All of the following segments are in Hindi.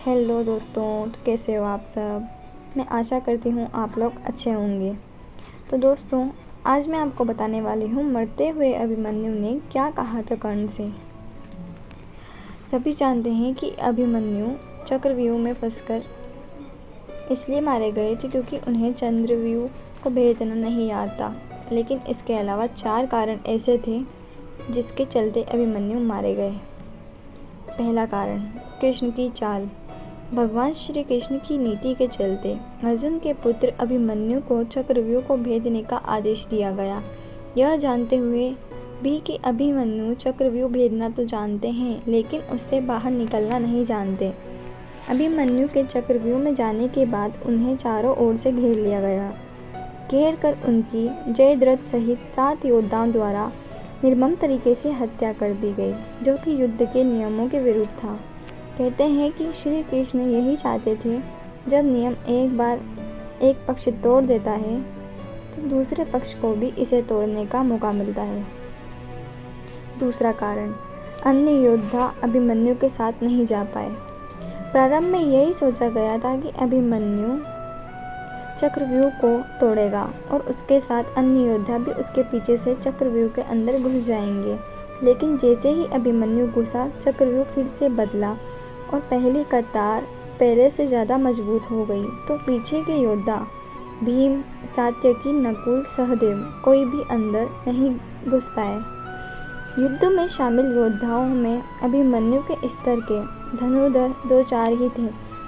हेलो दोस्तों, तो कैसे हो आप सब। मैं आशा करती हूँ आप लोग अच्छे होंगे। तो दोस्तों, आज मैं आपको बताने वाली हूँ मरते हुए अभिमन्यु ने क्या कहा था कर्ण से। सभी जानते हैं कि अभिमन्यु चक्रव्यूह में फंसकर इसलिए मारे गए थे क्योंकि उन्हें चंद्रव्यूह को भेदना नहीं आता। लेकिन इसके अलावा 4 कारण ऐसे थे जिसके चलते अभिमन्यु मारे गए। पहला कारण, कृष्ण की चाल। भगवान श्री कृष्ण की नीति के चलते अर्जुन के पुत्र अभिमन्यु को चक्रव्यूह को भेदने का आदेश दिया गया। यह जानते हुए भी कि अभिमन्यु चक्रव्यूह भेदना तो जानते हैं, लेकिन उससे बाहर निकलना नहीं जानते। अभिमन्यु के चक्रव्यूह में जाने के बाद उन्हें चारों ओर से घेर लिया गया। घेर कर उनकी जयद्रथ सहित 7 योद्धाओं द्वारा निर्मम तरीके से हत्या कर दी गई, जो कि युद्ध के नियमों के विरुद्ध था। कहते हैं कि श्री कृष्ण यही चाहते थे, जब नियम एक बार एक पक्ष तोड़ देता है तो दूसरे पक्ष को भी इसे तोड़ने का मौका मिलता है। दूसरा कारण, अन्य योद्धा अभिमन्यु के साथ नहीं जा पाए। प्रारंभ में यही सोचा गया था कि अभिमन्यु चक्रव्यूह को तोड़ेगा और उसके साथ अन्य योद्धा भी उसके पीछे से चक्रव्यूह के अंदर घुस जाएंगे। लेकिन जैसे ही अभिमन्यु घुसा, चक्रव्यूह फिर से बदला और पहली कतार पहले से ज़्यादा मजबूत हो गई। तो पीछे के योद्धा भीम, सात्यकी, नकुल, सहदेव कोई भी अंदर नहीं घुस पाए। युद्ध में शामिल योद्धाओं में अभिमन्यु के स्तर के धनुर्धर 2-4 ही थे।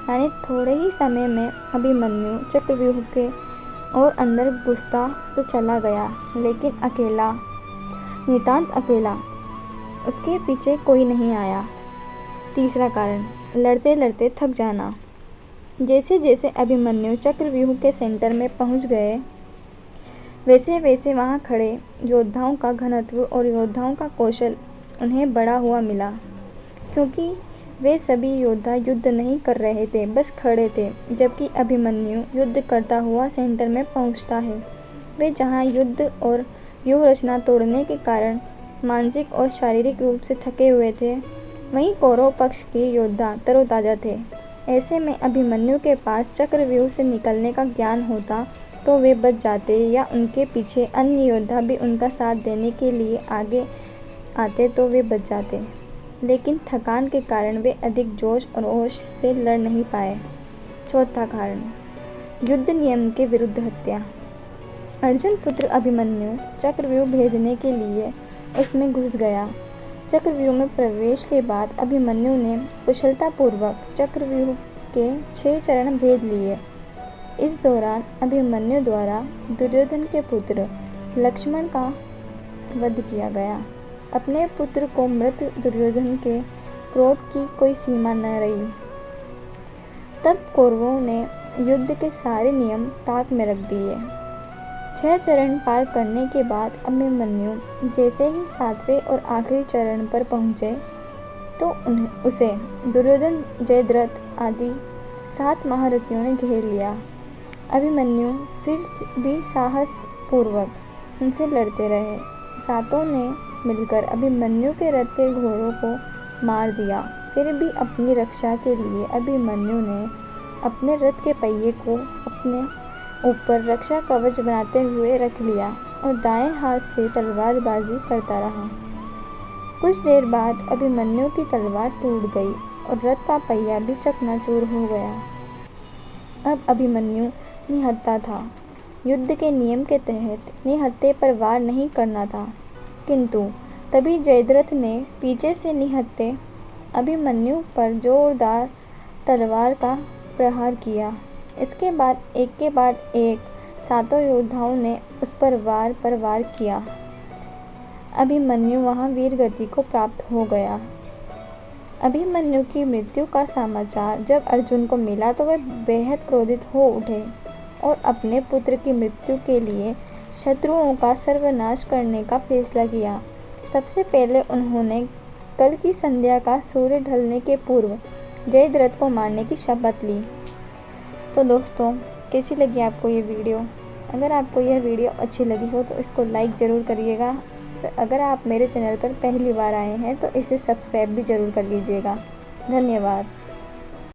यानी थोड़े ही समय में अभिमन्यु चक्रव्यूह के और अंदर घुसता तो चला गया, लेकिन अकेला, नितांत अकेला, उसके पीछे कोई नहीं आया। तीसरा कारण, लड़ते लड़ते थक जाना। जैसे जैसे अभिमन्यु चक्रव्यूह के सेंटर में पहुंच गए, वैसे वैसे वहां खड़े योद्धाओं का घनत्व और योद्धाओं का कौशल उन्हें बढ़ा हुआ मिला, क्योंकि वे सभी योद्धा युद्ध नहीं कर रहे थे, बस खड़े थे। जबकि अभिमन्यु युद्ध करता हुआ सेंटर में पहुंचता है। वे जहां युद्ध और व्यूह रचना तोड़ने के कारण मानसिक और शारीरिक रूप से थके हुए थे, वहीं कौरव पक्ष के योद्धा तरोताज़ा थे। ऐसे में अभिमन्यु के पास चक्रव्यूह से निकलने का ज्ञान होता तो वे बच जाते, या उनके पीछे अन्य योद्धा भी उनका साथ देने के लिए आगे आते तो वे बच जाते। लेकिन थकान के कारण वे अधिक जोश और होश से लड़ नहीं पाए। चौथा कारण, युद्ध नियम के विरुद्ध हत्या। अर्जुन पुत्र अभिमन्यु चक्रव्यूह भेदने के लिए उसमें घुस गया। चक्रव्यूह में प्रवेश के बाद अभिमन्यु ने कुशलतापूर्वक चक्रव्यूह के 6 चरण भेद लिए। इस दौरान अभिमन्यु द्वारा दुर्योधन के पुत्र लक्ष्मण का वध किया गया। अपने पुत्र को मृत दुर्योधन के क्रोध की कोई सीमा न रही। तब कौरवों ने युद्ध के सारे नियम ताक में रख दिए। 6 चरण पार करने के बाद अभिमन्यु जैसे ही 7वें और आखिरी चरण पर पहुँचे तो उसे दुर्योधन, जयद्रथ आदि 7 महारथियों ने घेर लिया। अभिमन्यु फिर भी साहस पूर्वक उनसे लड़ते रहे। 7 ने मिलकर अभिमन्यु के रथ के घोड़ों को मार दिया। फिर भी अपनी रक्षा के लिए अभिमन्यु ने अपने रथ के पहिए को अपने ऊपर रक्षा कवच बनाते हुए रख लिया और दाएं हाथ से तलवारबाजी करता रहा। कुछ देर बाद अभिमन्यु की तलवार टूट गई और रथ का पहिया भी चकनाचूर हो गया। अब अभिमन्यु निहत्था था। युद्ध के नियम के तहत निहत्थे पर वार नहीं करना था, किंतु तभी जयद्रथ ने पीछे से निहत्थे अभिमन्यु पर जोरदार तलवार का प्रहार किया। इसके बाद एक के बाद एक 7 योद्धाओं ने उस पर वार किया। अभिमन्यु वहां वीरगति को प्राप्त हो गया। अभिमन्यु की मृत्यु का समाचार जब अर्जुन को मिला तो वे बेहद क्रोधित हो उठे और अपने पुत्र की मृत्यु के लिए शत्रुओं का सर्वनाश करने का फैसला किया। सबसे पहले उन्होंने कल की संध्या का सूर्य ढलने के पूर्व जयद्रथ को मारने की शपथ ली। तो दोस्तों, कैसी लगी आपको ये वीडियो? अगर आपको यह वीडियो अच्छी लगी हो तो इसको लाइक ज़रूर करिएगा। अगर आप मेरे चैनल पर पहली बार आए हैं तो इसे सब्सक्राइब भी ज़रूर कर लीजिएगा। धन्यवाद।